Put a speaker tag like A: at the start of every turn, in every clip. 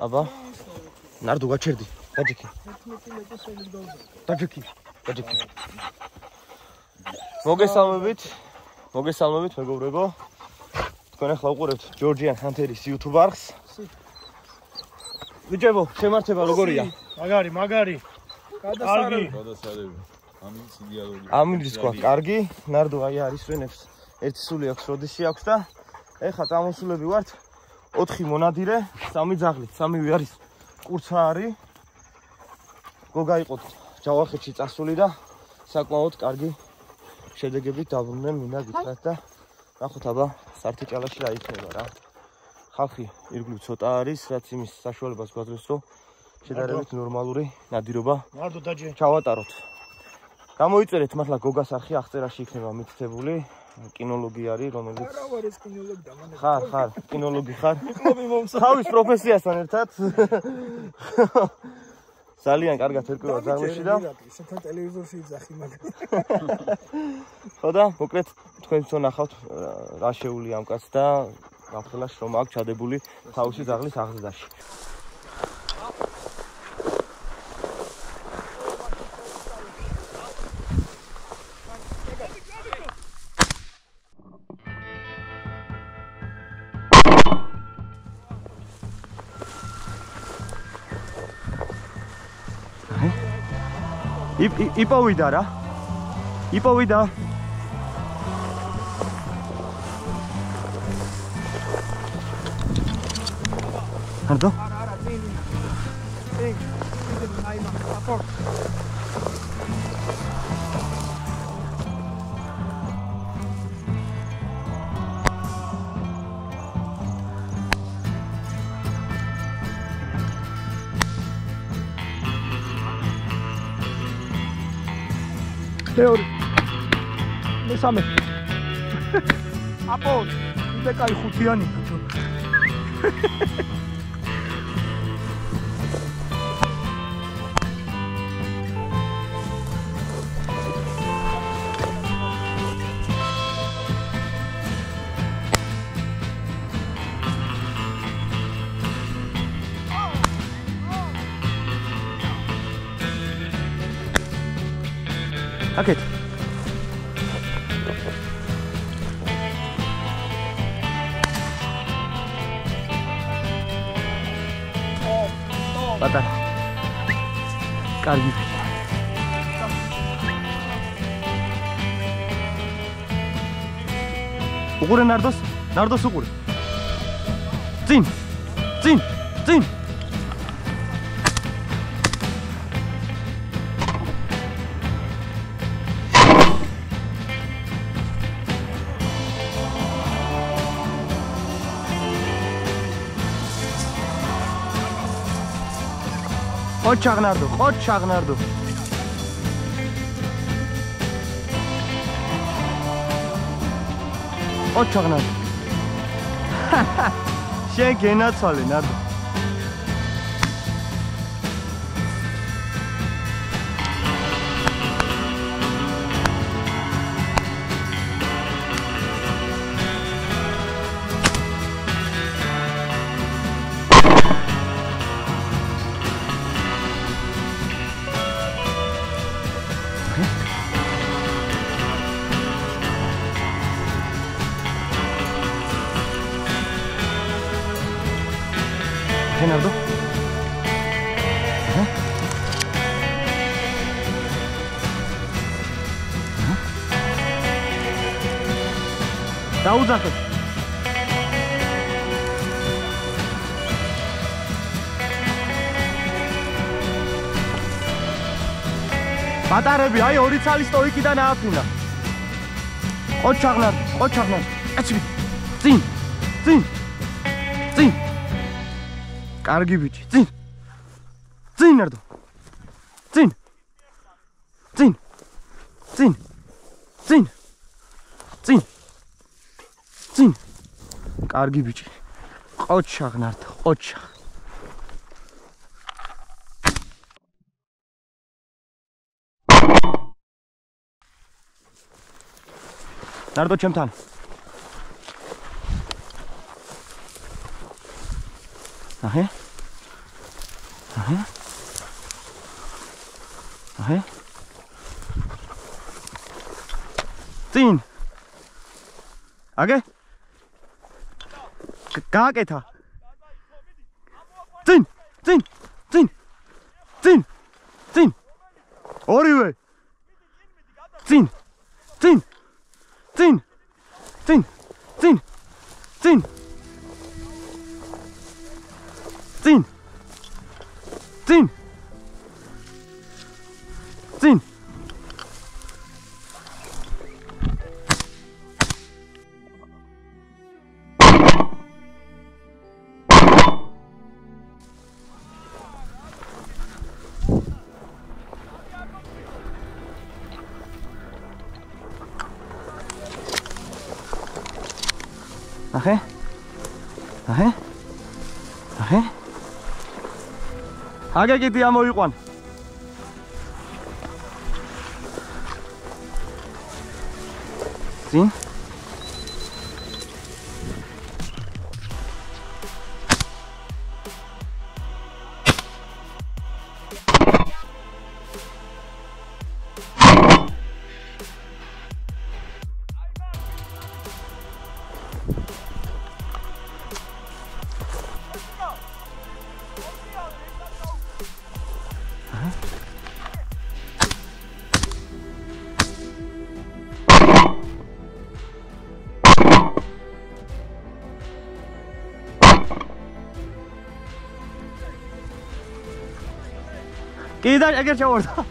A: აბა. ნარდო გაჩერდი. დაჯექი. დაჯექი. მოგესალმებით მეგობრებო. თქვენ ახლა უყურებთ ჯორჯიან ჰანთერის YouTube არხს. ბიჭებო, შემართება როგორია?
B: მაგარი.
C: გადასარევი. ამინის იდეალური.
A: ამინის თქვა, კარგი. ნარდო აი არის ვენებს. ერთი სული აქვს, როდისი აქვს და ეხლა წამოსულები ვართ 4 მონადირე, 3 ძაღლით, 3 არის კურცაარი. გოგა იყო ჯავახეთში წასული და საკმაოდ კარგი შედეგებით დაბრუნდნენ, მინდა გითხრათ და ნახოთ აბა სართეჭალაში რა იქნება რა. ხალხი ირგვლივ ცოტა არის, რაც იმის საშუალებას გვაძლევს, რომ შედარებით ნორმალური ნადირობა ჩავატაროთ. გამოიწერეთ მართლა გოგას არხი აღწერაში იქნება მითითებული. კინოლოგი არის, რომელიც ხარ, კინოლოგი ხარ. თავის პროფესიასთან ერთად. ძალიან კარგად ერკვევა ძაღლებში და
B: ისეთთან ტელევიზორში იძახი მაგას.
A: ხო და მოკლედ თქვენ თვითონ ნახავთ რა შეუულია ამ კაცს და გამხელა შრომა აქვს ჩადებული თავისი ძაღლის აღზრდაში. იპოვიდა რა. იპოვიდა. ნარდო?
B: Teori. Mesame. Apo, იდეკაი ხუთიანი.
A: აკეთ. პატარა. კარგი. უყურე ნარდოს უყურე. წინ. Qo'chaqnardo. Qo'chaqnardo. Shen genatsoldi, Nardo. Nardo? დაუძახეთ. ბატარები, აი ორი ცალი სტოიკიდან ააფრინა. ყოჩაღნარ. ეცი. წინ. კარგი ბიჭი, წინ ნარდო. წინ. კარგი ბიჭი. ყოჩაღნარდო. ნარდო ჩემთან. აჰე. აჰა. წინ. აგე? გააკეთა. წინ. ორივე. წინ. აჰა. აგე კიდე ამოიყვან. წინ. კიდე ეგერ ჩავარდა.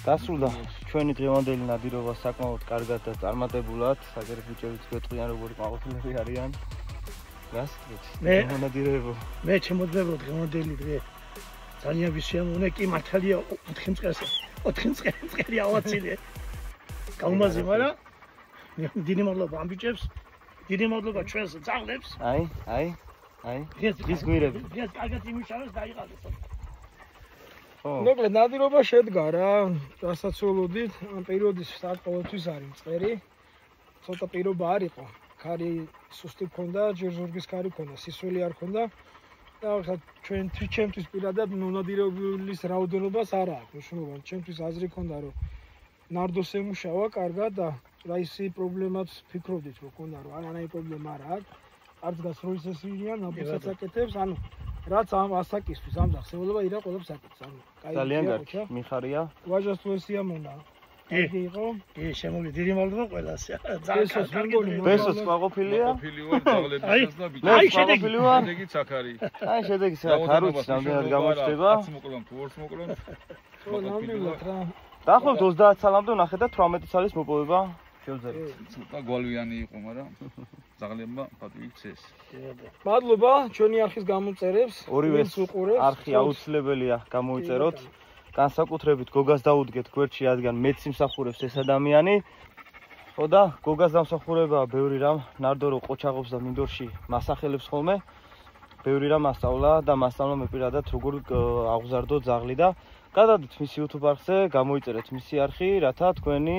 A: დასრულდა ჩვენი დღევანდელი ნადირობა საკმაოდ კარგად და წარმატებულად. საგერებ ბიჭებიც გვეტყვიან როგორი მაყოფილები არიან. გასკეთ.
B: მე ჩემოძლებო დღევანდელი დღე ძალიან ვისიამოვნე, კი მართალია 4 მწყერი ავაცილე. გაუმაზე, მაგრამ დიდი მადლობა ამ ბიჭებს, დიდი მადლობა ჩვენს ძაღლებს.
A: აი. ის გვირები.
B: ეს კარგად იმუშავეს დაიყალეს.
D: მოკლედ ნადირობა შედგა რა, რასაც ველოდით, ამ პერიოდის საკმაოდთვის არის მწყერი. ცოტა პირობა არ იყო. ქარი სუსტი მქონდა, ჯერ ზურგის ქარი მქონდა, სისველი არ მქონდა. და ხა ჩვენთვის პირადად მონადირებლის რაოდენობას არ აქვს მნიშვნელობა. ჩვენთვის აზრი მქონდა, რომ ნარდოს ემუშავა კარგად და რა ისი პრობლემაც ფიქრობდით, რომ მქონდა, რომ არანაირი პრობლემა არ აქვს. არც გასროლის ესვიან, ნაბუსაც აკეთებს, ანუ რაც ამ ასაკისთვის ამ დახსეულობა ირა ყველებს აკეთებს. ანუ
A: ძალიან კარგი, მიხარია.
D: ვაჟას თუ ესიამონა. იგი იყო.
B: შემოვლი, დიდი მადლობა ყველას.
D: ბესოს ვინგონი.
A: ბესოს ყვაყოფილია.
C: ყვაყოფილი ვარ ძაღლების და ბიჭებს.
A: აი შედეგი ვარ.
C: შედეგიც აქ არის.
A: აი შედეგი ხარუც რამდენად გამოჩნდება.
C: 10 მოკლონ, თუ 2 მოკლონ.
D: ნამდვილად რა.
A: დაახლოებით 30 წლამდე ვნახეთ და 18 წლის მოპოვება შევძლებთ.
C: ცოტა გვალვიანი იყო, მაგრამ ძაღლებმა პატივი ქცეს.
D: მადლობა ჩვენი არხის გამოწერებს.
A: ორივეს არხი აუცილებელია გამოიწეროთ. განსაკუთრებით გოგას დაუდგეთ გვერდში, რადგან მეც იმსახურებს ეს ადამიანი. ხო და გოგას დამსახურება ბევრი რამ, ნარდო რო ყოჩაღობს და მინდორში მასახელებს ხოლმე. ბევრი რამ ასწავლა და მასწავლა მე პირადად როგორ აღზარდო ძაღლი და გადადით მის YouTube არხზე, გამოიწერეთ მისი არხი, რათა თქვენი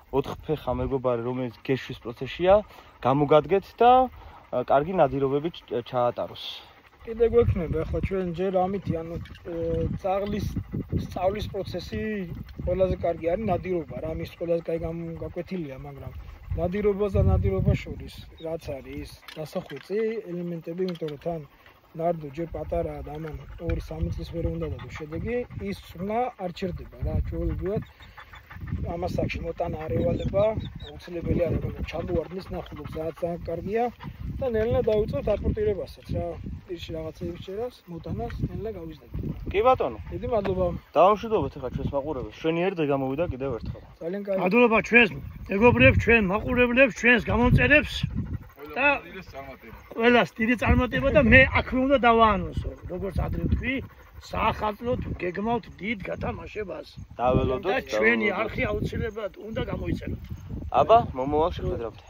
A: 4 ფეხა მეგობარი, რომელიც გეშვის პროცესია, გამოგადგეთ და კარგი ნადირობები ჩაატაროს.
D: კიდე გვექნება ახლა ჩვენ ჯერ ამითი, ანუ ძაღლის სწავლის პროცესი ყველაზე კარგი არის ნადირობა, რა მის ყველაზე კაი გაკვეთილია, მაგრამ ნადირობას და ნადირობას შორის რაც არის დასახვეწი ელემენტები, იმიტომ რომ თან ნარდო ჯერ პატარაა და ამან 2-3 წლის ვერ უნდა დადო შედეგი, ის ხმა არ ჩერდება რა, ჩვეულებრივად ამას აქში მოტანა არ ევალება, აუცილებელი არის რომ ჩამოვარდნის ნახულობს, რაც ძალიან კარგია და ნელა დაუწევთ აპორტირებასაც რა, პირში რაღაცეების ჭერას, მოტანას ნელა გავიზრდები.
A: კი ბატონო.
D: დიდი მადლობა.
A: დავამშვიდობთ ახლა ჩვენს მაყურებელს. ჩვენი ერთ დღე გამოვიდა კიდევ ერთხელ.
D: ძალიან კარგი.
B: მადლობა ჩვენს მეგობრებს, ჩვენ მაყურებლებს, ჩვენს გამომწერებს და ყველას დიდი წარმატება და მე აქვე უნდა დავაანონსო, როგორც ადრე ვთქვი, საახალწლოდ გეგმავთ დიდ გათამაშებას.
A: დაველოდოთ
B: და ჩვენი არხი აუცილებლად უნდა გამოიწეროთ.
A: აბა, მომავალ შეხვედრამდე.